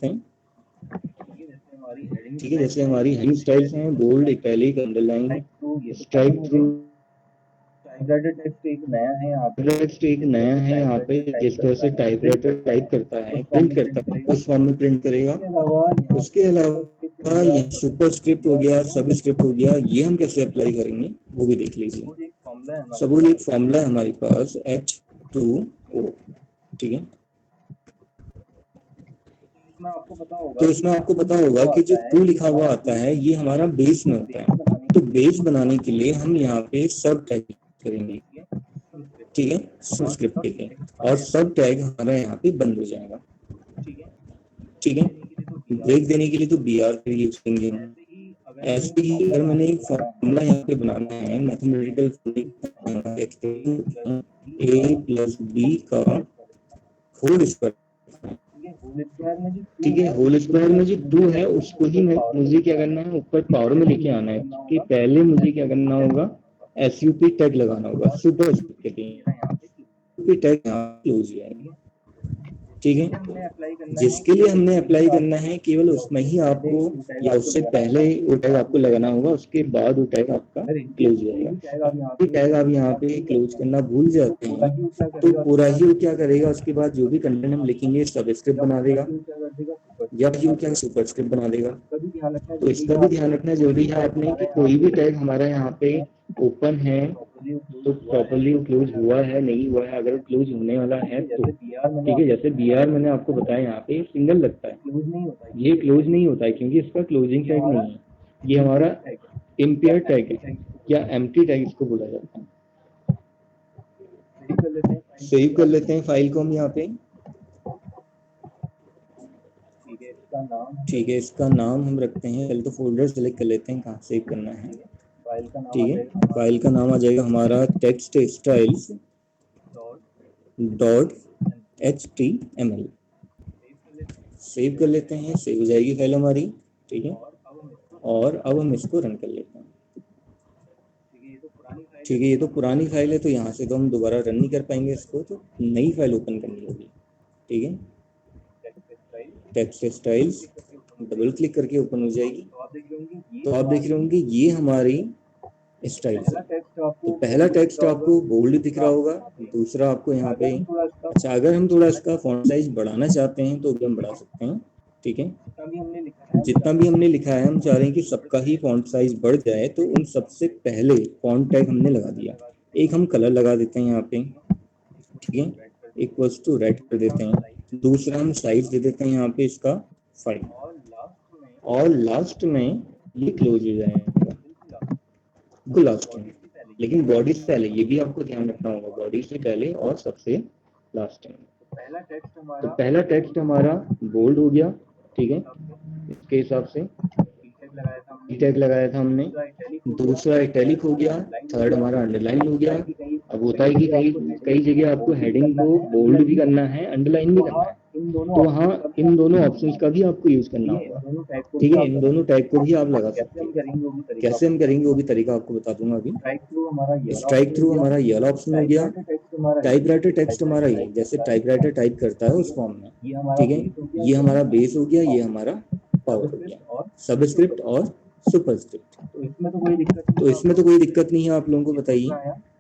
हैं। ठीक है, जैसे हमारी हेडिंग स्टाइल्स हैं bold, italic, underline, strike through. Text एक नया है यहाँ पे, टेक्स्ट एक नया है यहाँ पे, जिस तरह से टाइपराइटर टाइप करता है, प्रिंट करता है, उस फॉर्म में प्रिंट करेगा। उसके अलावा यहाँ सुपर स्क्रिप्ट हो गया, सब स्क्रिप्ट हो गया, ये हम कैसे अप्लाई करेंगे वो भी देख लीजिए। सबूत एक फॉर्मूला है हमारे पास H2O। ठीक है, तो इसमें आपको पता होगा कि जो 2 लिखा हुआ आता है ये हमारा बेस में होता है। तो बेस बनाने के लिए हम यहाँ पे सब टैग करेंगे। ठीक है, सबस्क्रिप्ट के लिए, और सब टैग हमारा यहाँ पे बंद हो जाएगा। ठीक है, ब्रेक देने के लिए तो BR का यूज करेंगे हम। ऐसे ही अगर मैंने एक फॉर्मूला यहाँ पे बनाना है, मैथमेटिकल A प्लस B का होल स्क्वायर। ठीक है, होल स्क्वायर में जो 2 है उसको ही मुझे क्या करना है, ऊपर पावर में लेके आना है। कि पहले मुझे क्या करना होगा, SUP टैग लगाना होगा, सुपर SUP टैग क्लोज जाएगा। ठीक है, जिसके लिए हमने अप्लाई करना है केवल उसमें ही आपको, या उससे पहले वो टैग आपको लगाना होगा, उसके बाद वो टैग आपका क्लोज हो जाएगा। टैग आप यहाँ पे क्लोज करना भूल जाते हैं तो पूरा ही वो क्या करेगा, उसके बाद जो भी कंटेंट हम लिखेंगे सबस्क्रिप्ट बना देगा, या फिर वो क्या सुपर स्क्रिप्ट बना देगा। तो इसका भी ध्यान रखना जरूरी है आपने कि कोई भी टैग हमारा यहाँ पे ओपन है तो प्रॉपर्ली वो क्लोज हुआ है नहीं हुआ है। अगर क्लोज होने वाला है तो ठीक है, जैसे BR मैंने आपको बताया यहाँ पे सिंगल लगता है, ये क्लोज नहीं होता है क्योंकि इसका क्लोजिंग टैग नहीं है, ये हमारा इम्पेयर टैग है या एम्प्टी टैग इसको बोला जाता है। सेव कर लेते हैं फाइल को हम यहाँ पे। ठीक है, इसका नाम हम रखते हैं, पहले तो फोल्डर सेलेक्ट कर लेते हैं कहाँ सेव करना है। ठीक है, फाइल का नाम आ जाएगा हमारा टेक्स्ट स्टाइल्स .html। सेव कर लेते हैं, सेव हो जाएगी फाइल हमारी। ठीक है, और अब हम इसको रन कर लेते हैं। ठीक है, ये तो पुरानी फाइल है तो यहाँ से तो हम दोबारा रन नहीं कर पाएंगे इसको, तो नई फाइल ओपन करनी होगी। ठीक है, टेक्स्ट स्टाइल्स डबल क्लिक करके ओपन हो जाएगी। तो आप देख रहे होंगे ये हमारी स्टाइल्स है। तो पहला टेक्स्ट आपको बोल्ड दिख रहा होगा, दूसरा आपको यहाँ पे, अच्छा अगर हम थोड़ा इसका फॉन्ट साइज बढ़ाना चाहते हैं तो भी हम बढ़ा सकते हैं। ठीक है, जितना भी हमने लिखा है हम चाह रहे हैं कि सबका ही फॉन्ट साइज बढ़ जाए, तो उन सबसे पहले फॉन्ट टैग हमने लगा दिया। एक हम कलर लगा देते हैं यहाँ पे। ठीक है, इक्वल्स टू रेड कर देते हैं। दूसरा हम साइज दे देते हैं यहाँ पे इसका 5, और लास्ट में ये क्लोज हो जाएगा बिल्कुल लास्ट में, लेकिन बॉडी से पहले, ये भी आपको ध्यान रखना होगा, बॉडी से पहले और सबसे लास्ट में। तो पहला टेक्स्ट हमारा बोल्ड हो गया। ठीक है, इसके हिसाब से टैग लगाया था हमने। दूसरा इटैलिक हो गया, थर्ड हमारा अंडरलाइन हो गया। अब होता है कि कई जगह आपको हेडिंग को बोल्ड भी करना है, अंडरलाइन भी करना है, तो वहाँ इन दोनों ऑप्शंस का भी आपको यूज करना होगा। ठीक है, इन दोनों टैग को भी आप लगा सकते हैं। कैसे हम करेंगे वो भी तरीका आपको बता दूंगा अभी। स्ट्राइक थ्रू हमारा ये वाला ऑप्शन हो गया। टाइपराइटर टेक्स्ट हमारा ये, जैसे टाइपराइटर टाइप करता है उस फॉर्म में। ठीक है, ये हमारा बेस हो गया, ये हमारा पावर हो गया, सबस्क्रिप्ट और सुपरस्क्रिप्ट। तो इसमें तो कोई दिक्कत नहीं है, आप लोगों को बताइए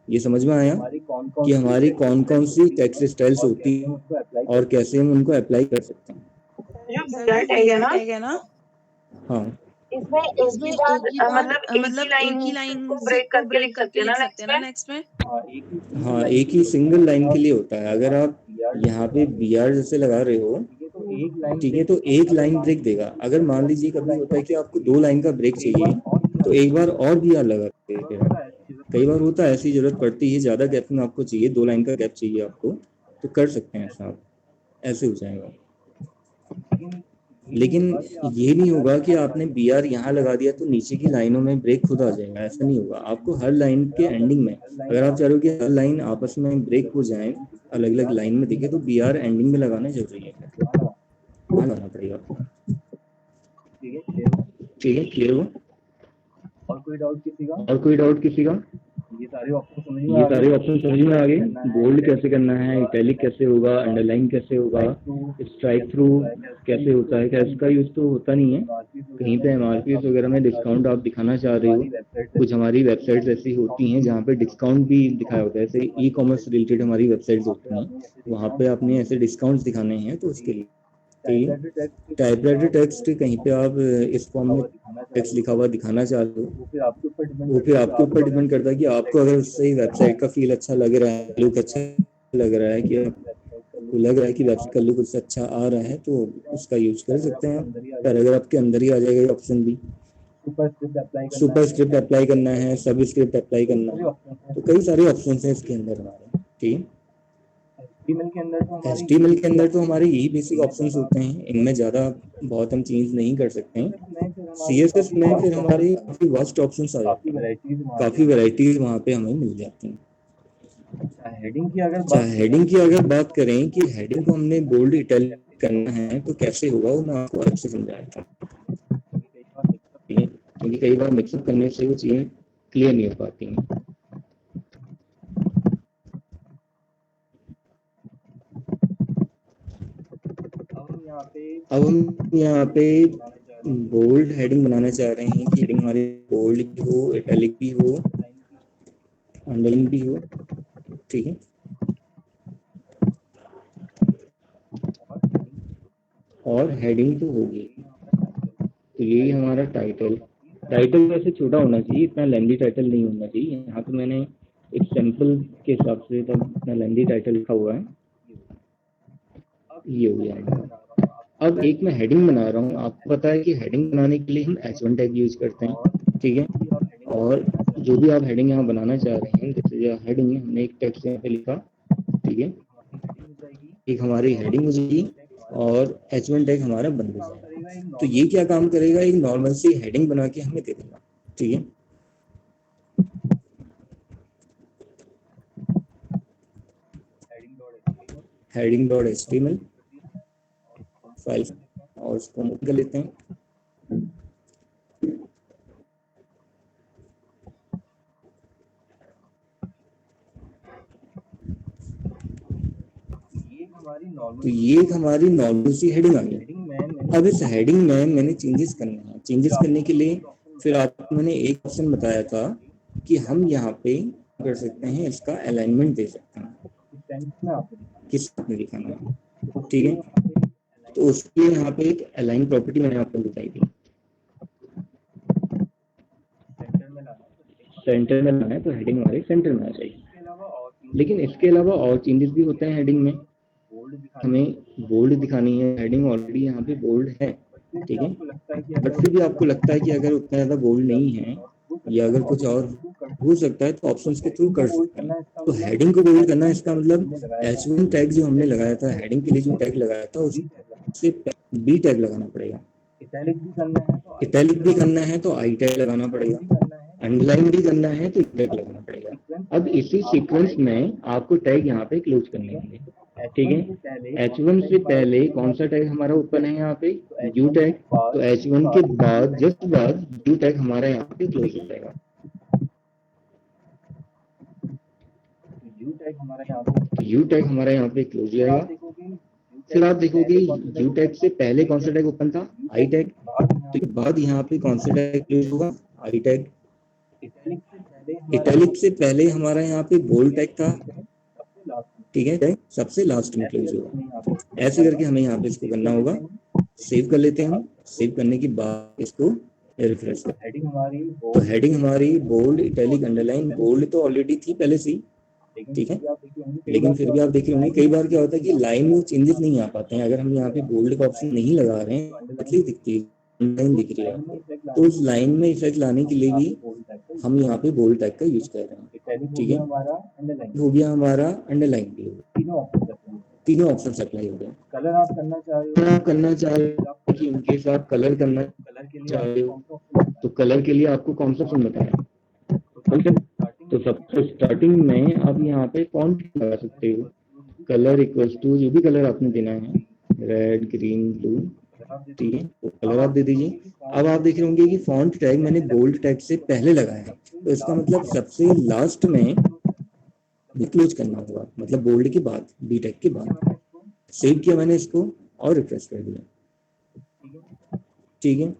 ये समझ में आया कि हमारी कौन कौन सी टेक्स्ट स्टाइल्स होती है और कैसे हम उनको अप्लाई कर सकते हैं। टैग है ना, हाँ, इसमें एक ही बार मतलब एक ही लाइन को ब्रेक करके लिख सकते हैं ना नेक्स्ट में। हाँ, एक ही सिंगल लाइन के लिए होता है। अगर आप यहाँ पे BR जैसे लगा रहे हो, ठीक है, तो एक लाइन ब्रेक देगा। अगर मान लीजिए कभी होता है कि आपको 2 लाइन का ब्रेक चाहिए तो एक बार और BR लगा देगा। कई बार होता है ऐसी जरूरत पड़ती है, ज़्यादा गैप में आपको चाहिए, 2 लाइन का गैप चाहिए आपको, तो कर सकते हैं ऐसा, आप ऐसे हो जाएगा। लेकिन ये नहीं होगा कि आपने BR यहाँ लगा दिया तो नीचे की लाइनों में ब्रेक खुद आ जाएगा, ऐसा नहीं होगा। आपको हर लाइन के एंडिंग में, अगर आप चाह रहे हो कि हर लाइन आपस में ब्रेक हो जाए, अलग अलग लाइन में दिखे, तो BR एंडिंग में लगाना जरूरी है, लगाना पड़ेगा आपको। ठीक है, क्लियर हो? और कोई डाउट किसी का? ये सारे ऑप्शन समझ में आ गए। बोल्ड कैसे करना है, इटैलिक कैसे होगा, अंडरलाइन कैसे होगा, स्ट्राइक थ्रू कैसे होता है। कैश का यूज तो होता नहीं है, कहीं पे एमआरपी वगैरह में डिस्काउंट आप दिखाना चाह रहे हो। कुछ हमारी वेबसाइट्स ऐसी होती हैं जहाँ पे डिस्काउंट भी दिखाया होता है, जैसे ई कॉमर्स रिलेटेड हमारी वेबसाइट्स होती हैं, वहाँ पे आपने ऐसे डिस्काउंट्स दिखाने हैं तो उसके लिए टाइपराइटर टेक्स्ट कहीं पे आप इस फॉर्म में टेक्स्ट लिखा हुआ दिखाना चाहते हो, वो फिर आपके ऊपर वो फिर आपके ऊपर डिपेंड करता है कि आपको अगर उससे वेबसाइट का फील अच्छा लग रहा है, लुक अच्छा लग रहा है, कि आपको लग रहा है कि वेबसाइट का लुक उससे अच्छा आ रहा है, तो उसका यूज कर सकते हैं आप। पर अगर आपके अंदर ही आ जाएगा ये ऑप्शन भी, सुपर स्क्रिप्ट अप्लाई करना है, सब स्क्रिप्ट अप्लाई करना है, तो कई सारे ऑप्शन हैं इसके अंदर हमारे। ठीक, HTML के अंदर तो हमारे यही बेसिक ऑप्शंस होते हैं, इनमें ज़्यादा बहुत हम चेंज नहीं कर सकते हैं। CSS में फिर हमारे काफ़ी वास्ट ऑप्शंस आ जाते हैं, काफ़ी वैरायटीज वहाँ पे हमें मिल जाती हैं। हेडिंग की अगर बात करें कि हेडिंग को हमने बोल्ड इटैलिक करना है तो कैसे होगा, वो मैं आपको अच्छे से समझाया था, क्योंकि कई बार मिक्सअप करने से वो चीज़ें क्लियर नहीं हो पाती हैं। अब हम यहाँ पे बोल्ड हेडिंग बनाना चाह रहे हैं कि हेडिंग हमारी बोल्ड भी हो, इटैलिक भी हो, अंडरलाइन भी हो। ठीक है, और हेडिंग तो होगी, तो यही हमारा टाइटल वैसे छोटा होना चाहिए, इतना लेंदी टाइटल नहीं होना चाहिए। यहाँ तो मैंने एक सैंपल के हिसाब से तब इतना लेंदी टाइटल लिखा हुआ है, ये हो गया। अब एक मैं हेडिंग बना रहा हूँ, आपको पता है कि हेडिंग बनाने के लिए हम H1 टैग यूज करते हैं। ठीक है, और जो भी आप हेडिंग यहाँ बनाना चाह रहे हैं, जैसे हेडिंग में हमने एक टेक्स्ट यहाँ पे लिखा, ठीक है, एक हमारी हेडिंग हो जाएगी और H1 टैग हमारा बन जाएगा। तो ये क्या काम करेगा, एक नॉर्मल सी हेडिंग बना के हमें दे देगा। ठीक है, heading.html फाइल, और उसको हम कर लेते हैं। तो ये एक हमारी नॉर्मल सी हेडिंग आ गई। अब इस हेडिंग में मैंने चेंजेस करने हैं। चेंजेस करने के लिए फिर आपको मैंने एक ऑप्शन बताया था कि हम यहाँ पे कर सकते हैं, इसका अलाइनमेंट दे सकते हैं, किस में दिखाना है। ठीक है, तो उसके लिए यहाँ पे एक अलाइन प्रॉपर्टी मैंने आपको बताई थी, सेंटर में लाना है तो हेडिंग हमारे सेंटर में आ जाएगी। लेकिन इसके अलावा और चेंजेस भी होते हैं हेडिंग में। हमें बोल्ड दिखानी है, हेडिंग ऑलरेडी यहाँ पे बोल्ड है, ठीक है, बट फिर भी आपको लगता है कि अगर उतना ज़्यादा बोल्ड नहीं है या अगर कुछ और हो सकता है तो ऑप्शंस के थ्रू कर सकते हैं। तो हेडिंग को बोल्ड करना, इसका मतलब H1 टैग जो हमने लगाया था, हेडिंग के लिए जो टैग लगाया था, उससे B टैग लगाना पड़ेगा। इटैलिक भी करना है तो I टैग लगाना पड़ेगा, अंडरलाइन भी करना है तो टैग लगाना पड़ेगा। अब इसी सीक्वेंस में आपको टैग यहाँ पे क्लोज करने होंगे। ठीक है, H1 से पहले कौन सा टैग हमारा ओपन है यहाँ पे, U टैग, तो H1 के बाद जस्ट बाद U टैग हमारा यहाँ पे क्लोज हो जाएगा। U टैग हमारा यहाँ पे क्लोज हो जाएगा। फिर आप देखोगे U टैग से पहले कौन सा टैग ओपन था, I टैग, तो बाद यहाँ पे कौन सा टैग क्लोज होगा, I टैग। इटैलिक से पहले हमारा यहाँ पे बोल्ड टैग था, ठीक है, सबसे लास्ट में क्लोज होगा। ऐसे करके हमें यहाँ पे इसको करना होगा। सेव कर लेते हैं हम। सेव करने के बाद इसको रिफ्रेश कर, तो हेडिंग हमारी बोल्ड, इटैलिक, अंडरलाइन, बोल्ड तो ऑलरेडी थी पहले से, ठीक है, लेकिन फिर भी आप देख रहे होंगे कई बार क्या होता है कि लाइन में चेंजेस नहीं आ पाते हैं। अगर हम यहाँ पे बोल्ड का ऑप्शन नहीं लगा रहे हैं, पतली दिखती है, लाइन दिख रही है, तो उस लाइन में इफेक्ट लाने के लिए भी हम यहाँ पे बोल्ड टैग का यूज कर रहे हैं। ठीक है, हो गया हमारा, अंडरलाइन भी हो गया, तीनों ऑप्शन अप्लाई हो गए। कलर आप करना चाह रहे हो कि इनकेस आप कलर करना चाह रहे हो, तो कलर के लिए आपको कौन सा ऑप्शन बताया, तो सबसे स्टार्टिंग में आप यहाँ पे फॉन्ट लगा सकते हो, कलर इक्वल्स टू जो भी कलर आपने देना है, रेड, ग्रीन, ब्लू, ठीक है, तो कलर आप दे दीजिए। अब आप देख रहे होंगे कि फॉन्ट टैग मैंने बोल्ड टैग से पहले लगाया है, तो इसका मतलब सबसे लास्ट में क्लोज करना होगा, मतलब बोल्ड के बाद, बी टैग के बाद। सेव किया मैंने इसको और रिफ्रेश कर दिया, ठीक है।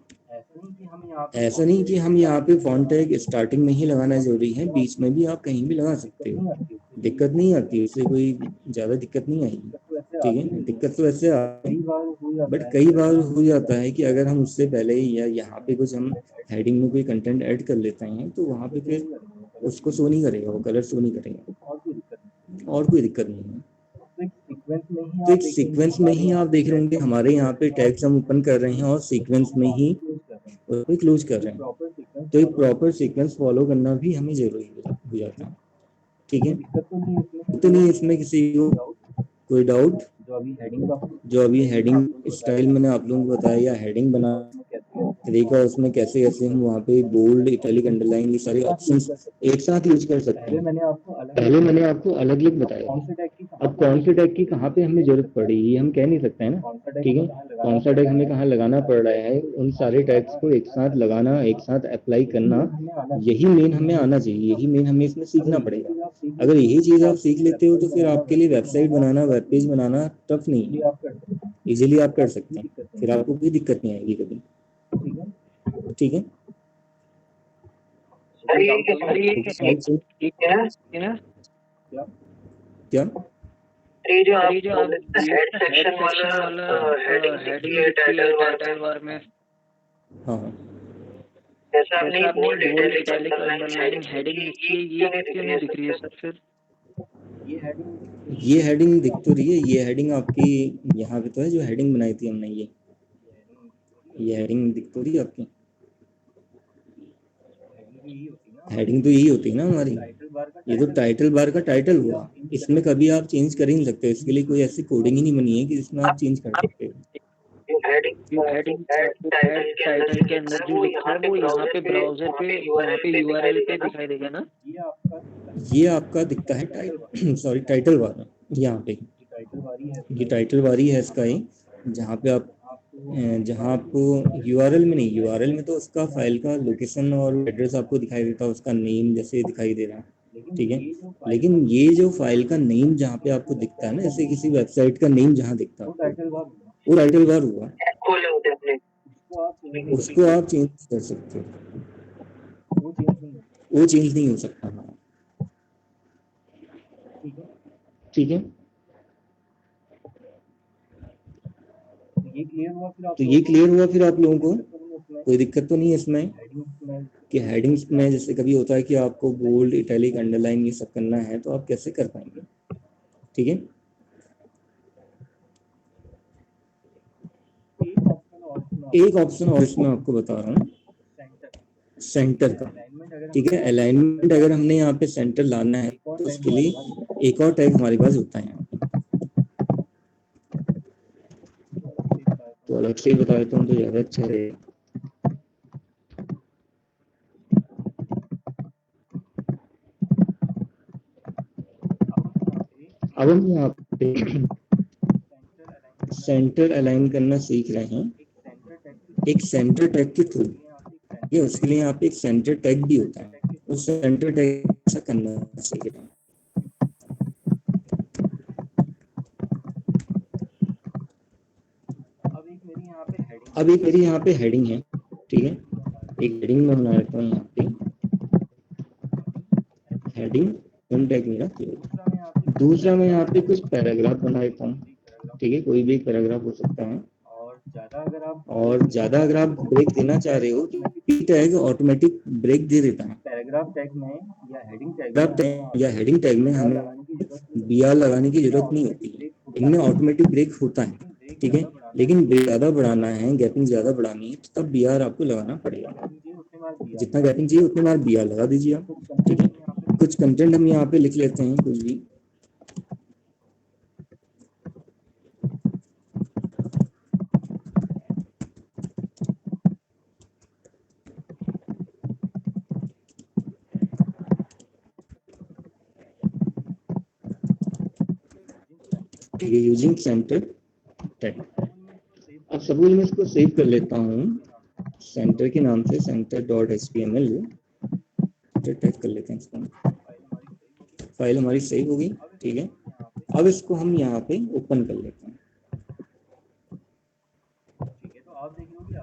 ऐसा नहीं कि हम यहाँ पे फॉन्ट टैग स्टार्टिंग में ही लगाना जरूरी है, बीच में भी आप कहीं भी लगा सकते हो, दिक्कत नहीं आती, उससे कोई ज़्यादा दिक्कत नहीं आएगी, ठीक है। दिक्कत तो ऐसे आती है, बट कई बार हो जाता है कि अगर हम उससे पहले या यहाँ पे कुछ हम हेडिंग में कोई कंटेंट ऐड कर लेते हैं तो वहाँ पे फिर उसको शो नहीं करेगा, वो कलर शो नहीं करेगा, और कोई दिक्कत नहीं है। तो एक सीक्वेंस में ही आप देख रहे होंगे हमारे यहाँ पे टैग्स हम ओपन कर रहे हैं और सीक्वेंस में ही उसको क्लोज कर रहे हैं, तो एक प्रॉपर सीक्वेंस फॉलो करना भी हमें जरूरी हो जाता है, ठीक है। तो नहीं इसमें किसी को कोई डाउट? जो अभी हेडिंग स्टाइल मैंने आप लोगों को बताया, या हेडिंग बना तरीका, उसमें कैसे कैसे हम वहाँ पे बोल्ड, इटैलिक, अंडरलाइन, ये सारे ऑप्शंस एक साथ यूज कर सकते हैं। पहले मैंने आपको अलग अलग बताया, अब कौन से टैग की कहाँ पे हमें जरूरत पड़ी ये हम कह नहीं सकते हैं ना, ठीक है। कौन सा टैग हमें कहाँ लगाना पड़ रहा है, उन सारे टैग्स को एक साथ लगाना, एक साथ अप्लाई करना, यही मेन हमें आना चाहिए, यही मेन हमें इसमें सीखना पड़ेगा। अगर यही चीज आप सीख लेते हो तो फिर आपके लिए वेबसाइट बनाना, वेब पेज बनाना टफ नहीं है, इजीली आप कर सकते हैं, फिर आपको कोई दिक्कत नहीं आएगी कभी, ठीक है। क्या ये जो आप हेड सेक्शन वाला हेडिंग दिखती है टाइटल बार में, हाँ हाँ, जैसा आपने बोल्ड, इटैलिक, अंडरलाइन हेडिंग लिखी है, ये क्यों नहीं दिख रही है सर फिर? ये हेडिंग दिख तो रही है, ये हेडिंग आपकी यहाँ पे तो है, जो हेडिंग बनाई थी हमने, ये हेडिंग दिख तो रही है आपकी, हेडिंग तो यही होती है ना हमारी, ये तो टाइटल बार का टाइटल हुआ, इसमें कभी आप चेंज कर ही नहीं सकते, इसके लिए कोई ऐसी कोडिंग ही नहीं बनी है कि जिसमें आप चेंज कर सकते हो। हेडिंग टाइटल के अंदर जो लिखा है वो यहाँ पे ब्राउजर पे, यहाँ पे यूआरएल पे दिखाई देगा ना? ये आपका दिखता है सॉरी टाइटल बार में, यहाँ पे ये टाइटल बारी है इसका ही, जहाँ पे आप जहाँ आपको यूआरएल में नहीं, यूआरएल में तो उसका फाइल का लोकेशन और एड्रेस आपको दिखाई देता है, उसका नेम जैसे दिखाई दे रहा है, ठीक है। लेकिन ये जो फाइल का नेम जहाँ पे आपको दिखता है ना, जैसे किसी वेबसाइट का नेम जहाँ दिखता है वो टाइटल बार हुआ, उसको आप चेंज कर सकते हो, वो चेंज नहीं हो सकता, हाँ, ठीक है। तो ये क्लियर हुआ फिर आप लोगों को, कोई दिक्कत तो नहीं है इसमें कि हेडिंग्स में जैसे कभी होता है कि आपको बोल्ड, इटैलिक, अंडरलाइन ये सब करना है तो आप कैसे कर पाएंगे, ठीक है। एक ऑप्शन और इसमें आपको बता रहा हूँ, सेंटर का, ठीक है। अलाइनमेंट अगर हमने यहाँ पे सेंटर लाना है तो उसके लिए एक और टैग हमारे पास होता है यहाँ पे, तो अलग से बता देता हूँ तो ज्यादा अच्छा रहेगा। अब हम यहाँ पे सेंटर अलाइन करना सीख रहे हैं एक सेंटर टैग के थ्रू, ये उसके लिए यहाँ पे एक सेंटर टैग भी होता है, उस सेंटर टैग ऐसा करना सीख रहे हैं। अब एक मेरी यहाँ पे हेडिंग है, ठीक है, एक हेडिंग में बना लेता हूँ यहाँ पे हेडिंग टैग मेरा, दूसरा मैं यहाँ पे कुछ पैराग्राफ बना लेता हूँ, ठीक है, कोई भी पैराग्राफ हो सकता है, और ज्यादा अगर आप ब्रेक देना चाह रहे हो तो पी टैग ऑटोमेटिक ब्रेक दे देता है, पैराग्राफ टैग में या हेडिंग टैग में हमें बीआर लगाने की जरूरत नहीं होती है, इनमें ऑटोमेटिक ब्रेक होता है, ठीक है। लेकिन ज्यादा बढ़ाना है, गैपिंग ज्यादा बढ़ानी है तो तब बीआर आपको लगाना पड़ेगा, जितना गैपिंग चाहिए उतनी बार बीआर लगा दीजिए आप, ठीक है। कुछ कंटेंट हम यहाँ पे लिख लेते हैं कुछ भी, ठीक है, यूजिंग सेंटर टैग। अब सपोज मैं इसको सेव कर लेता हूँ सेंटर के नाम से center.html टैग कर लेते हैं इसको। फाइल हमारी सेव होगी, ठीक है। अब इसको हम यहाँ पे ओपन कर लेते हैं,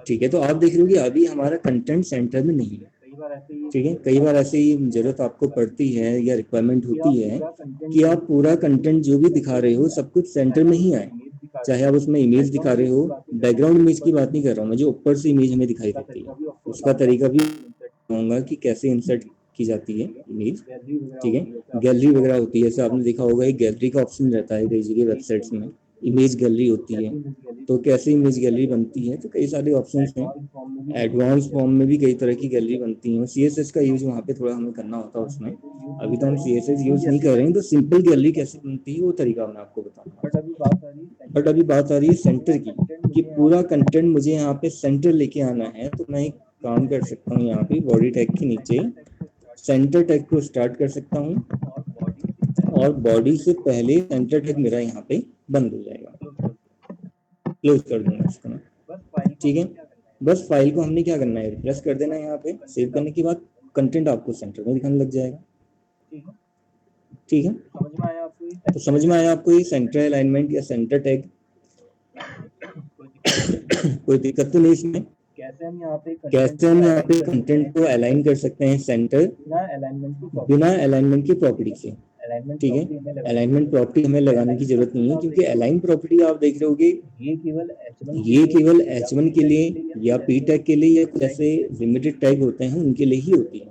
ठीक है। तो आप देख रहे हो कि अभी हमारा कंटेंट सेंटर में नहीं है, ठीक है। कई बार ऐसे ही जरूरत आपको पड़ती है या रिक्वायरमेंट होती है कि आप पूरा कंटेंट जो भी दिखा रहे हो सब कुछ सेंटर में ही आए, चाहे आप उसमें इमेज दिखा रहे हो। बैकग्राउंड इमेज की बात नहीं कर रहा हूँ मैं, जो ऊपर से इमेज हमें दिखाई देती है उसका तरीका भी कहूँगा कि कैसे इंसर्ट की जाती है इमेज, ठीक है। गैलरी वगैरह होती है, जैसे आपने देखा होगा एक गैलरी का ऑप्शन रहता है कई जगह वेबसाइट्स में, इमेज गैलरी होती है। तो कैसे इमेज गैलरी बनती है, तो कई सारे ऑप्शंस हैं। एडवांस फॉर्म में भी कई तरह की गैलरी बनती है। CSS का यूज वहाँ पे थोड़ा हमें करना होता है उसमें। अभी तो हम CSS यूज नहीं कर रहे हैं, तो सिंपल गैलरी कैसे बनती है वो तरीका मैं आपको बताऊंगा। बट अभी बात आ रही है सेंटर की, कि पूरा कंटेंट मुझे यहाँ पे सेंटर लेके आना है। तो मैं एक काम कर सकता हूँ, यहाँ पे बॉडी टैग के नीचे सेंटर टैग को स्टार्ट कर सकता हूँ और बॉडी से पहले सेंटर टैग मेरा यहाँ पे बंद हो जाएगा, क्लोज कर दूंगा इसको मैं, ठीक है। बस फाइल को हमने क्या करना है, रिफ्रेश कर देना है। यहाँ पे सेव करने के बाद कंटेंट आपको सेंटर में दिखाने लग जाएगा, ठीक है। तो समझ में आया आपको ये सेंटर अलाइनमेंट या सेंटर टैग? कोई दिक्कत तो नहीं इसमें? कैसे हम यहाँ पे कंटेंट को अलाइन कर सकते हैं सेंटर बिना अलाइनमेंट की प्रॉपर्टी से, ठीक है। अलाइनमेंट प्रॉपर्टी हमें लगाने की जरूरत नहीं है, क्योंकि अलाइन प्रॉपर्टी आप देख रहे होगे ये केवल H1 के लिए या P टैग के लिए या कुछ ऐसे लिमिटेड टैग होते हैं उनके लिए ही होती है।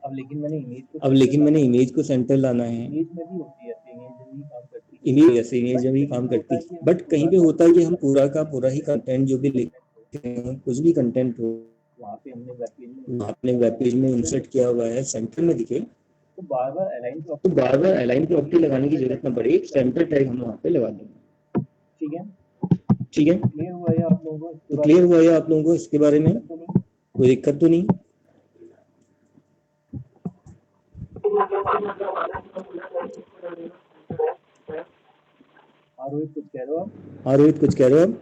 अब लेकिन मैंने इमेज को सेंटर लाना है, इमेज ऐसे इमेज भी काम करती है। बट कहीं पे होता है कि हम पूरा का पूरा ही कंटेंट जो भी लिखते हैं, कुछ भी कंटेंट हो आपने वेब पेज में इंसर्ट किया हुआ है सेंटर में दिखे, तो बार बार अलाइन प्रॉपर्टी लगाने की जरूरत न पड़े, सेंटर टैग हम वहाँ पे लगा देंगे, ठीक है। तो क्लियर हुआ है आप लोगों को इसके बारे में? कोई दिक्कत तो नहीं? रोहित कुछ कह रहे हो आप?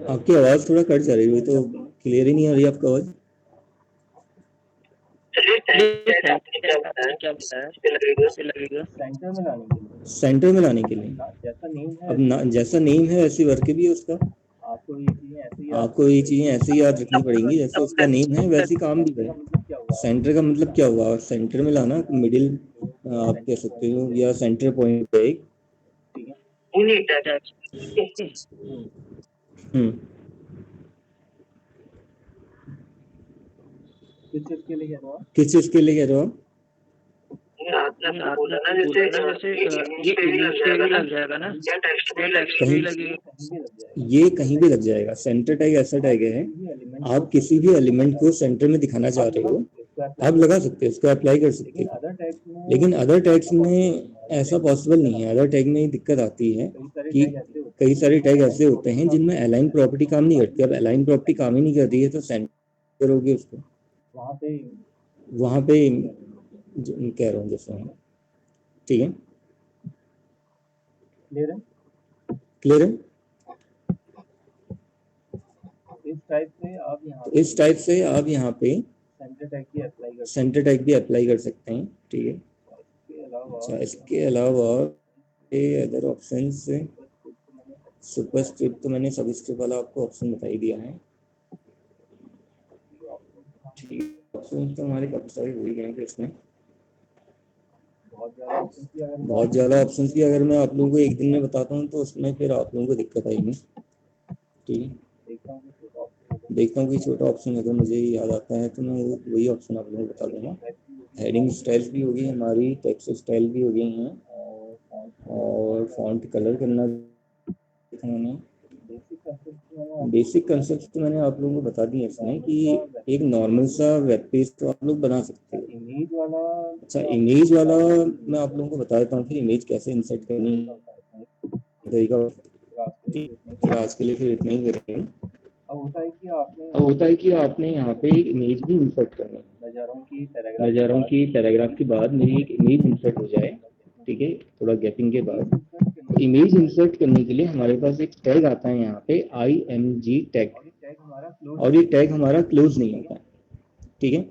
आपकी आवाज थोड़ा कट जा रही है, तो क्लियर ही नहीं आ रही आपकी आवाज। सेंटर में लाने के लिए अब जैसा नेम है वैसी वर्क भी है उसका। आपको ये चीजें ऐसे ही याद रखनी पड़ेंगी, जैसे उसका नेम है वैसे काम भी है। सेंटर का मतलब क्या हुआ? सेंटर में लाना, मिडिल आप कह सकते हो, या सेंटर पॉइंट पे एक। किस चीज के लिए कह रहे हो आप? बोला ना जैसे ये इमेज टैग भी लग जाएगा ना, या टेक्स्ट भी लगेगा, ये कहीं भी लग जाएगा। सेंटर टैग ऐसा टैग है, आप किसी भी एलिमेंट को सेंटर में दिखाना चाह रहे हो आप लगा सकते हो, इसको अप्लाई कर सकते हो। लेकिन अदर टैग्स में ऐसा पॉसिबल नहीं है। अदर टैग में दिक्कत आती है कि कई सारे टैग ऐसे होते हैं जिनमें अलाइन प्रॉपर्टी काम नहीं करती। अब अलाइन प्रॉपर्टी काम ही नहीं करती है तो सेंटर करोगे उसको, वहां पे कह रहा हूँ जैसे, ठीक है। क्लियर है? इस टाइप से आप यहाँ पे सेंटर टैग भी अप्लाई कर सकते हैं, ठीक है। अच्छा, इसके अलावा अदर ऑप्शन से सुपरस्क्रिप्ट तो मैंने सबस्क्रिप्ट वाला आपको ऑप्शन बता ही दिया है, ठीक है। ऑप्शन तो हमारे काफी सारे हो ही गए हैं इसमें, बहुत ज़्यादा ऑप्शंस भी अगर मैं आप लोगों को एक दिन में बताता हूँ तो उसमें फिर आप लोगों को दिक्कत आएगी, ठीक है। देखता हूँ कि छोटा ऑप्शन अगर मुझे याद आता है तो मैं वही ऑप्शन आप लोगों को बता दूंगा। हेडिंग स्टाइल्स भी होगी हमारी, टेक्स्ट स्टाइल भी हो गई हैं, और फॉन्ट कलर करना मैंने। बेसिक कंसेप्ट तो मैंने आप लोगों को बता दिए इसमें कि एक नॉर्मल सा वेब पेज तो आप लोग बना सकते हो। अच्छा, इमेज वाला मैं आप लोगों को बता देता हूँ फिर इमेज कैसे इंसर्ट करनी तरीका। आज के लिए फिर इतना ही करेंगे। अब होता है कि आपने यहाँ पे एक इमेज भी इंसर्ट करनी है। मैं जा रहा हूँ कि पैराग्राफ के बाद मेरी एक इमेज इंसर्ट हो जाए, ठीक है, थोड़ा गैपिंग के बाद। इमेज इंसर्ट करने के लिए हमारे पास एक टैग आता है यहाँ पे img टैग, और ये टैग हमारा क्लोज नहीं होता है, ठीक है,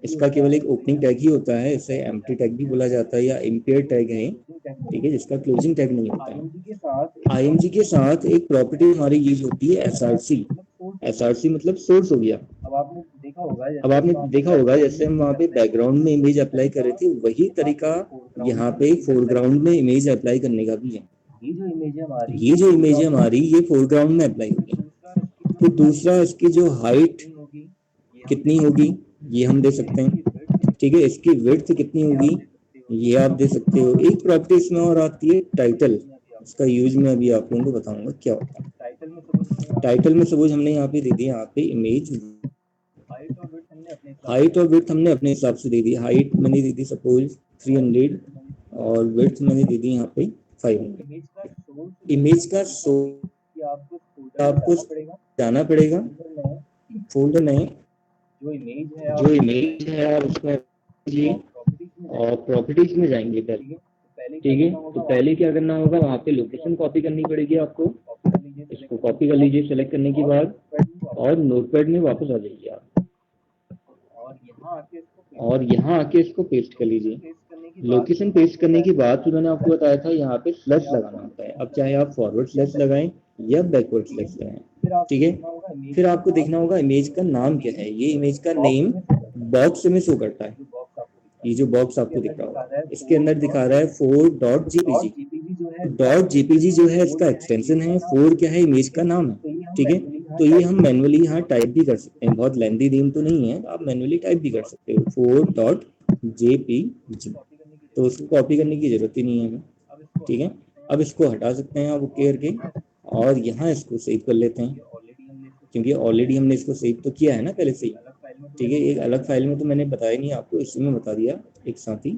इसका केवल एक ओपनिंग टैग ही होता है, इसे एम्प्टी टैग भी बोला जाता है या इम्पेयर टैग है, ठीक है, जिसका क्लोजिंग टैग नहीं होता है। img के साथ एक प्रॉपर्टी हमारी यूज होती है src मतलब सोर्स हो गया। अब आपने देखा होगा जैसे हम वहाँ पे बैकग्राउंड में इमेज अप्लाई कर रहे थे, वही तरीका यहाँ पे फोरग्राउंड में इमेज अप्लाई करने का भी है। ये जो इमेज है हमारी ये फोरग्राउंड में अप्लाई होगी। तो दूसरा, इसकी जो हाइट कितनी होगी ये हम दे सकते हैं, ठीक है, इसकी विड्थ कितनी होगी ये आप दे सकते हो। एक प्रॉपर्टी इसमें और आती है टाइटल, इसका यूज मैं अभी आप लोगों को बताऊंगा क्या होता है। टाइटल में सपोज हमने यहाँ पे दे दिया, यहाँ पे इमेज हाइट और विड्थ हमने अपने हिसाब से दे दी। हाइट मैंने दे दी सपोज 300 और विड्थ मैंने दे दी यहाँ पे 500। इमेज का सोर्स आपको जाना पड़ेगा फोल्डर में, जो इमेज है आप उसमें और प्रॉपर्टीज में जाएंगे पहले, ठीक है। तो पहले क्या करना होगा, वहाँ पे लोकेशन कॉपी करनी पड़ेगी आपको, इसको कॉपी कर लीजिए सेलेक्ट करने के बाद, और नोटपैड में वापस आ जाइए आप, और यहाँ आके इसको पेस्ट कर लीजिए। लोकेशन पेस्ट करने के बाद फिर मैंने आपको बताया था यहाँ पे स्लैश लगाना होता है। अब चाहे आप फॉरवर्ड स्लैश लगाएं या बैकवर्ड स्लैश लगाएं, ठीक है। फिर आपको देखना होगा इमेज का नाम क्या है। ये इमेज का नेम बॉक्स में शो करता है, ये जो बॉक्स आपको दिख रहा होगा इसके अंदर दिखा रहा है 4.jpg। .jpg जो है इसका एक्सटेंशन है, 4 क्या है इमेज का नाम है, ठीक है। तो ये हम मैनुअली यहाँ टाइप भी कर सकते हैं, बहुत लेंथी नेम तो नहीं है, आप मैनुअली टाइप भी कर सकते हो 4.jpg। तो उसको कॉपी करने की जरूरत ही नहीं है हमें, ठीक है। अब इसको हटा सकते हैं आप ओके करके, और यहाँ इसको सेव कर लेते हैं, क्योंकि ऑलरेडी हमने इसको सेव तो किया है ना पहले से ही, ठीक है। एक अलग फाइल में तो मैंने बताया नहीं आपको, इसी में बता दिया एक साथ ही।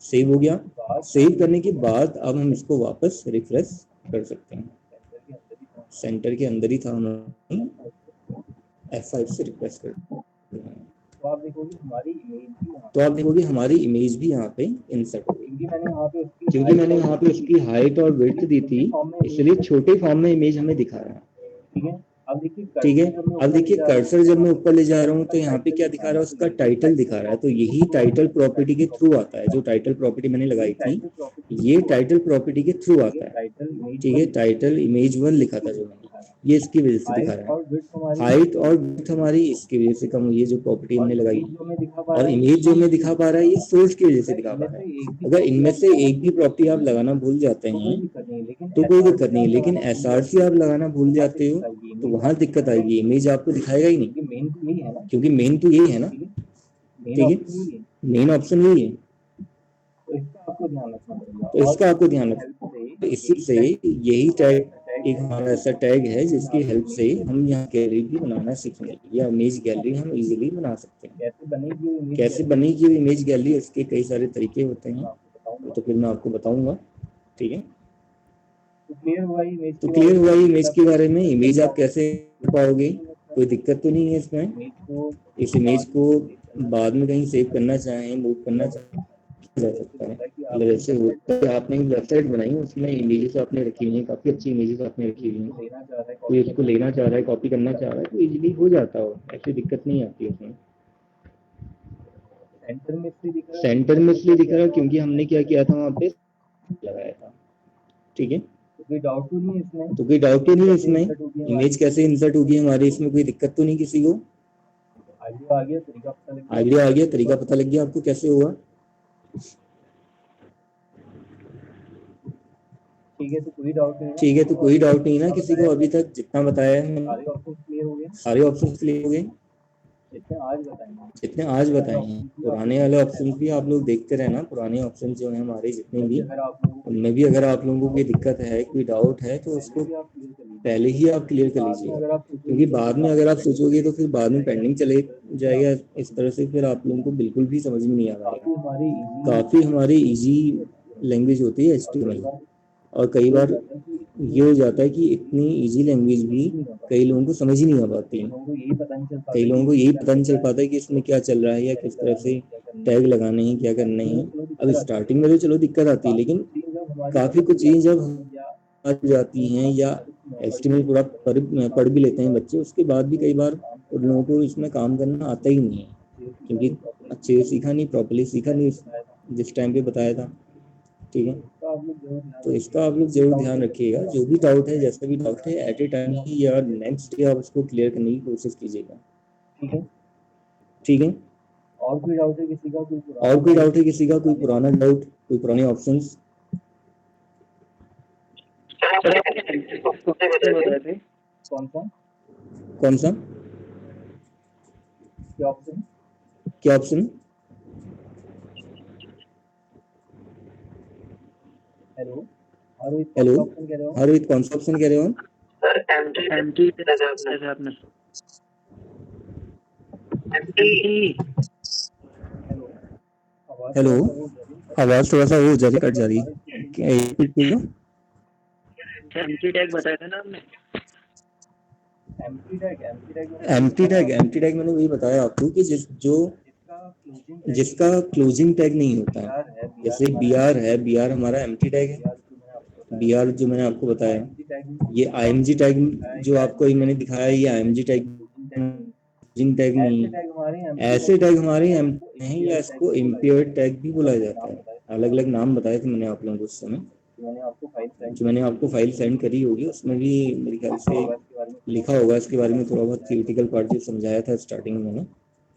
सेव हो गया। सेव करने के बाद अब हम इसको वापस रिफ्रेश कर सकते हैं। सेंटर के अंदर ही था, हमने F5 से रिफ्रेश कर, तो आप देखोगे हमारी इमेज भी यहाँ पे इंसर्ट हो गई, क्योंकि मैंने यहाँ पे उसकी हाइट और विड्थ दी थी, इसलिए छोटे फॉर्म में इमेज हमें दिखा रहा है, ठीक है। अब देखिए कर्सर जब मैं ऊपर ले जा रहा हूँ तो यहाँ पे क्या दिखा रहा है, उसका टाइटल दिखा रहा है। तो यही टाइटल प्रॉपर्टी के थ्रू आता है, जो टाइटल प्रॉपर्टी मैंने लगाई थी ये टाइटल प्रॉपर्टी के थ्रू आता है, ठीक है। टाइटल इमेज1 लिखा था जो मैंने, ये इसकी वजह से दिखा रहा है। हाइट और विड्थ हमारी इसकी वजह से कम हुई है, जो प्रॉपर्टी हमने लगाई, और इमेज जो हमें दिखा पा रहा है ये सोर्स की वजह से दिखा पा रहा है। अगर इनमें से एक भी प्रॉपर्टी आप लगाना भूल जाते हैं तो कोई दिक्कत नहीं, लेकिन SRC आप लगाना भूल जाते हो तो वहां दिक्कत आएगी, इमेज आपको दिखाएगा ही नहीं, क्योंकि मेन तो यही है ना, ठीक है, मेन ऑप्शन यही है। तो इसका आपको ध्यान रखना। इसी से यही टैग एक हमारा ऐसा टैग है जिसकी हेल्प से हम यहाँ गैलरी भी बनाना सीखेंगे, या इमेज गैलरी हम इजीली बना सकते हैं। कैसे बनेगी इमेज गैलरी, इसके कई सारे तरीके होते हैं, तो फिर मैं आपको बताऊंगा, ठीक है। तो क्लियर हुआ इमेज के बारे में। इमेज आप कैसे पाओगे, कोई दिक्कत तो नहीं है इसमें। इस इमेज को बाद में कहीं सेव करना चाहें, मूव करना चाहें जा सकता है। अगर ऐसे होता है, आपने एक वेबसाइट बनाई है उसमें इमेजेस आपने रखी हुई हैं, काफी अच्छी इमेजेस आपने रखी हुई हैं, कोई उसको लेना चाह रहा है, कॉपी करना चाह रहा है, तो इजीली हो जाता हो, ऐसी दिक्कत नहीं आती है उसमें। सेंटर में इसलिए दिख रहा है क्योंकि हमने क्या किया था, वहाँ पे लगाया था, ठीक है। तो कोई डाउट तो नहीं है इसमें, इमेज कैसे इंसर्ट होगी हमारी, इसमें कोई दिक्कत तो नहीं किसी को। आइडिया आ गया, तरीका पता लग गया आपको कैसे हुआ, ठीक है। तो कोई डाउट नहीं ना किसी को, अभी तक जितना बताया है सारे ऑप्शन क्लियर हो गए जितने आज बताए हैं। पुराने वाले ऑप्शन भी आप लोग देखते रहना, पुराने ऑप्शन जो है हमारे जितने भी, उनमें भी अगर आप लोगों को कोई दिक्कत है, कोई डाउट है, तो उसको पहले ही आप क्लियर कर लीजिए, क्योंकि बाद में अगर आप सोचोगे तो फिर बाद में पेंडिंग चले जाएगा इस तरह से, फिर आप लोगों को बिल्कुल भी समझ में नहीं आ रहा है। काफ़ी हमारी इजी लैंग्वेज होती है HTML, और कई बार ये हो जाता है कि इतनी इजी लैंग्वेज भी कई लोगों को समझ ही नहीं आ पाती। कई लोगों को यही पता नहीं चल पाता है कि इसमें क्या चल रहा है या किस तरह से टैग लगाने हैं, क्या करना है। अब स्टार्टिंग में तो चलो दिक्कत आती है, लेकिन काफ़ी कुछ चीज़ जब आ जाती हैं या एस्टिमेट पूरा पढ़ भी लेते हैं बच्चे, उसके बाद भी कई बार उन लोगों को इसमें काम करना आता ही नहीं है, क्योंकि अच्छे से सीखा नहीं, प्रॉपर्ली सीखा नहीं जिस टाइम पे बताया था। ठीक है, तो इसका आप लोग जरूर ध्यान रखिएगा। जो भी डाउट है, जैसा भी डाउट है, एट ए टाइम ही या नेक्स्ट डे आप उसको क्लियर करने की कोशिश कीजिएगा। ठीक है। ठीक है, और कोई डाउट है किसी का? और कोई डाउट है किसी का? कोई पुराना डाउट, कोई पुराने ऑप्शंस? कौन सा? कौन सा? क्या ऑप्शन? क्या ऑप्शन? हेलो, हेलो, ऑप्शन कह रहे हो? हाँ रोहित, कौन सा ऑप्शन कह रहे हो आप? सर एमटी आपने हेलो, आवाज थोड़ा सा वो हो जा रही, कट जा रही है, क्या रिपीट कर लो? एमटी टैग बताया था ना आपने? एम्प्टी टैग मैंने वही बताया आपको कि जिसका क्लोजिंग टैग नहीं होता है। जैसे बी आर है, बी आर हमारा एम्प्टी टैग है। बी आर जो मैंने आपको बताया, ये IMG टैग जो आपको मैंने दिखाया, ये IMG टैग क्लोजिंग टैग नहीं है। ऐसे टैग हमारे हैं, या इसको इम्पेयर्ड टैग भी बोला जाता है। अलग अलग नाम बताए थे मैंने आप लोगों को उस समय, जो मैंने आपको फाइल सेंड करी होगी, उसमें भी मेरे ख्याल से लिखा होगा इसके बारे में, थोड़ा बहुत थियोरेटिकल पार्ट जो समझाया था स्टार्टिंग में मैंने।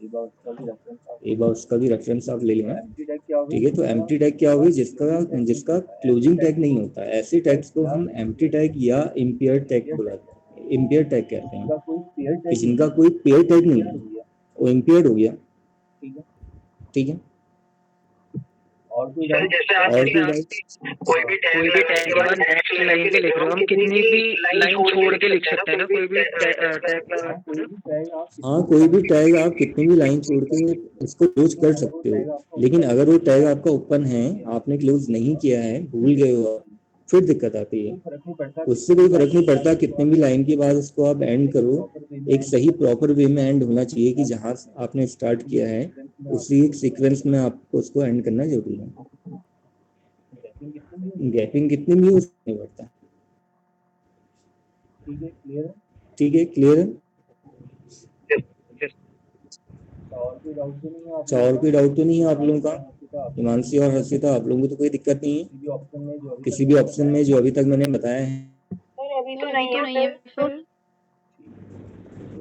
एक बार उसका भी रेफरेंस आप ले लेना। ठीक है, तो एम्प्टी टैग क्या होगी? जिसका क्लोजिंग टैग नहीं होता। ऐसे टैग्स को हम एम्प्टी टैग या इम्पेयर्ड टैग बुलाते हैं, इम्पेयर्ड टैग कहते हैं। कि जिनका कोई पेयर टैग नहीं है, वो इम्पेयर्ड हो गया। ठीक है, और कोई सर जैसे आप कोई भी टैग के बाद नेक्स्ट लाइन पे लिख रहे हो, हम कितनी भी लाइन छोड़ के लिख सकते हैं ना, कोई भी टैग लगा के? हाँ, कोई भी टैग आप कितनी भी लाइन छोड़ के उसको क्लोज कर सकते हो, लेकिन अगर वो टैग आपका ओपन है, आपने क्लोज नहीं किया है, भूल गए हो, फिर दिक्कत आती है। उससे कोई फर्क नहीं पड़ता कितने भी लाइन के बाद उसको आप एंड करो, एक सही प्रॉपर वे में एंड होना चाहिए कि जहाँ आपने स्टार्ट किया है उसी एक सीक्वेंस में आपको उसको एंड करना जरूरी है। गैपिंग कितनी भी उससे नहीं बढ़ता। ठीक है, क्लियर है? और कोई डाउट तो नहीं है आप लोगों का? हिमांशी और हर्षिता, आप लोगों को तो कोई दिक्कत नहीं है किसी भी ऑप्शन में जो अभी तक मैंने बताया है? अभी तो नहीं है फिर।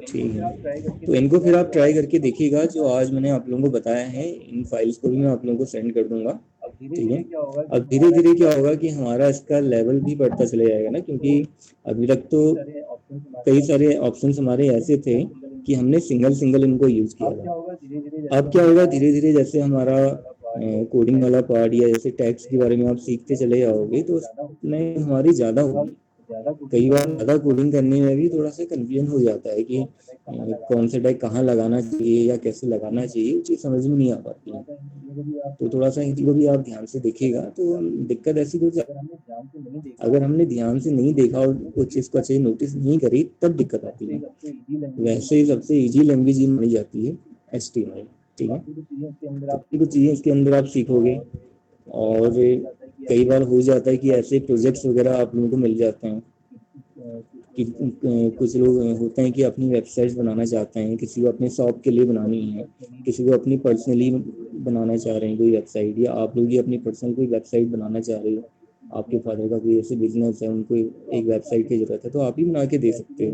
ठीक है, तो इनको फिर आप ट्राई करके देखिएगा। जो आज मैंने आप लोगों को बताया है, इन फाइल्स को भी मैं आप लोगों को सेंड कर दूंगा। ठीक है, अब धीरे धीरे क्या होगा कि हमारा इसका लेवल भी बढ़ता चले जाएगा ना, क्योंकि अभी तक तो कई सारे ऑप्शंस हमारे ऐसे थे कि हमने सिंगल सिंगल इनको यूज किया था। अब क्या होगा, धीरे धीरे जैसे हमारा कोडिंग वाला पार्ट या जैसे टैग्स के बारे में आप सीखते चले जाओगे, तो उसमें हमारी ज़्यादा होगी। कई बार ज़्यादा कोडिंग करने में भी थोड़ा सा कंफ्यूजन हो जाता है कि कौन से टैग कहाँ लगाना चाहिए या कैसे लगाना चाहिए, वो चीज़ समझ में नहीं आ पाती है। तो थोड़ा सा इन चीज़ों को भी आप ध्यान से देखिएगा, तो दिक्कत ऐसी कुछ अगर हमने ध्यान से नहीं देखा और कुछ चीज़ को अच्छे नोटिस नहीं करी, तब दिक्कत आती है। वैसे ही सबसे ईजी लैंग्वेज मानी जाती है HTML। ठीक है, तो कुछ चीज़ें इसके अंदर आप सीखोगे, और कई बार हो जाता है कि ऐसे प्रोजेक्ट्स वगैरह आप लोगों को मिल जाते हैं कि कुछ लोग होते हैं कि अपनी वेबसाइट्स बनाना चाहते हैं, किसी को अपने शॉप के लिए बनानी है, किसी को अपनी पर्सनली बनाना चाह रहे हैं कोई वेबसाइट, या आप लोग ही अपनी पर्सनल कोई वेबसाइट बनाना चाह रहे हो, आपके फादर का कोई ऐसे बिजनेस है, उनको एक वेबसाइट की जरूरत है, तो आप ही बना के दे सकते हो।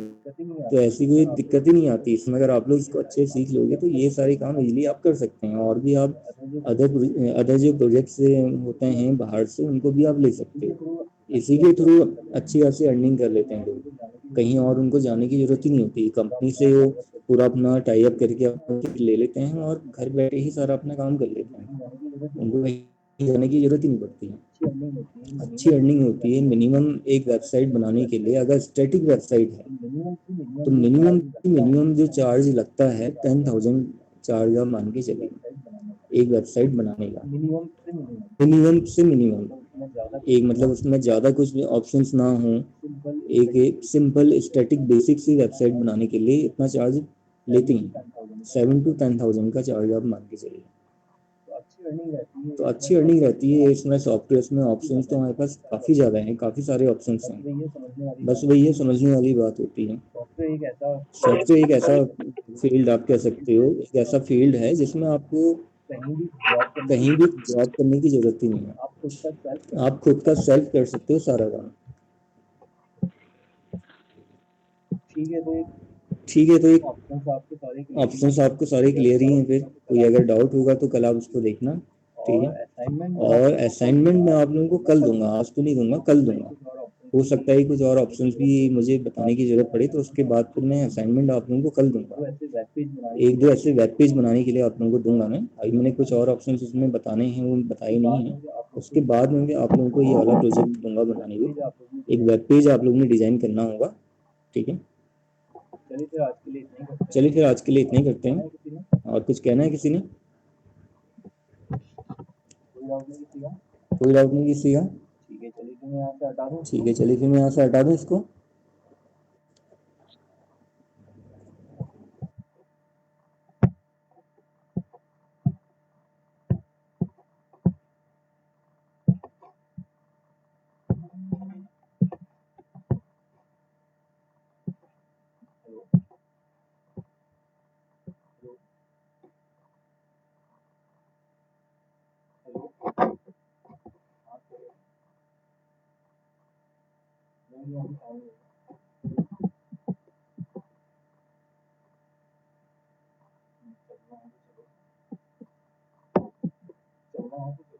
तो ऐसी कोई दिक्कत ही नहीं आती इसमें। अगर आप लोग इसको अच्छे सीख लोगे तो ये सारे काम इजीली आप कर सकते हैं। और भी आप अदर जो प्रोजेक्ट्स होते हैं बाहर से, उनको भी आप ले सकते हो। इसी के थ्रू अच्छी खासी अर्निंग कर लेते हैं लोग, कहीं और उनको जाने की जरूरत ही नहीं होती। कंपनी से वो पूरा अपना टाई अप करके अपना ले लेते हैं और घर बैठे ही सारा अपना काम कर लेते हैं, उनको कहीं जाने की जरूरत ही नहीं पड़ती है। अच्छी अर्निंग होती है। मिनिमम एक वेबसाइट बनाने के लिए, अगर स्टैटिक वेबसाइट है तो मिनिमम जो चार्ज लगता है 10,000 चार्ज आप मान के चलिए एक वेबसाइट बनाने का। मिनिमम से मिनिमम एक, मतलब उसमें ज़्यादा कुछ ऑप्शंस ना हो, एक सिंपल स्टैटिक बेसिक सी वेबसाइट बनाने के लिए इतना चार्ज लेते हैं। 7 to 10,000 का चार्ज आप मान के चलिए। तो अच्छी अर्निंग रहती है इसमें। सॉफ्टवेयर में ऑप्शंस तो हमारे पास काफ़ी ज़्यादा हैं, काफ़ी सारे ऑप्शंस हैं। बस वही है, समझने वाली बात होती है। सॉफ्टवेयर एक ऐसा फील्ड आप कह सकते हो, एक ऐसा फील्ड है जिसमें आपको कहीं भी जॉब करने की जरूरत ही नहीं है। आप खुद का सेल्फ कर सकते हो सारा काम। ठीक है, तो एक ऑप्शंस आपको सारे क्लियर ही हैं। फिर कोई अगर डाउट होगा तो कल आप उसको देखना, ठीक है। और असाइनमेंट मैं आप लोगों को कल दूंगा, आज तो नहीं दूंगा, कल दूंगा। हो सकता है कुछ और ऑप्शंस भी मुझे बताने की जरूरत पड़े, तो उसके बाद फिर मैं असाइनमेंट आप लोगों को कल दूंगा। एक दो ऐसे वेब पेज बनाने के लिए आप लोगों को दूंगा मैं। अभी मैंने कुछ और ऑप्शंस उसमें बताने हैं, वो बताए नहीं हैं। उसके बाद में आप लोगों को ये वाला प्रोजेक्ट दूंगा बनाने को। एक वेब पेज आप लोगों ने डिजाइन करना होगा, ठीक है। चलिए फिर आज के लिए इतना ही करते हैं। और कुछ कहना है किसी ने? कोई डाउट नहीं किसी का? ठीक है, चलिए फिर मैं यहाँ से हटा दूँ इसको। चलना है तो चलो।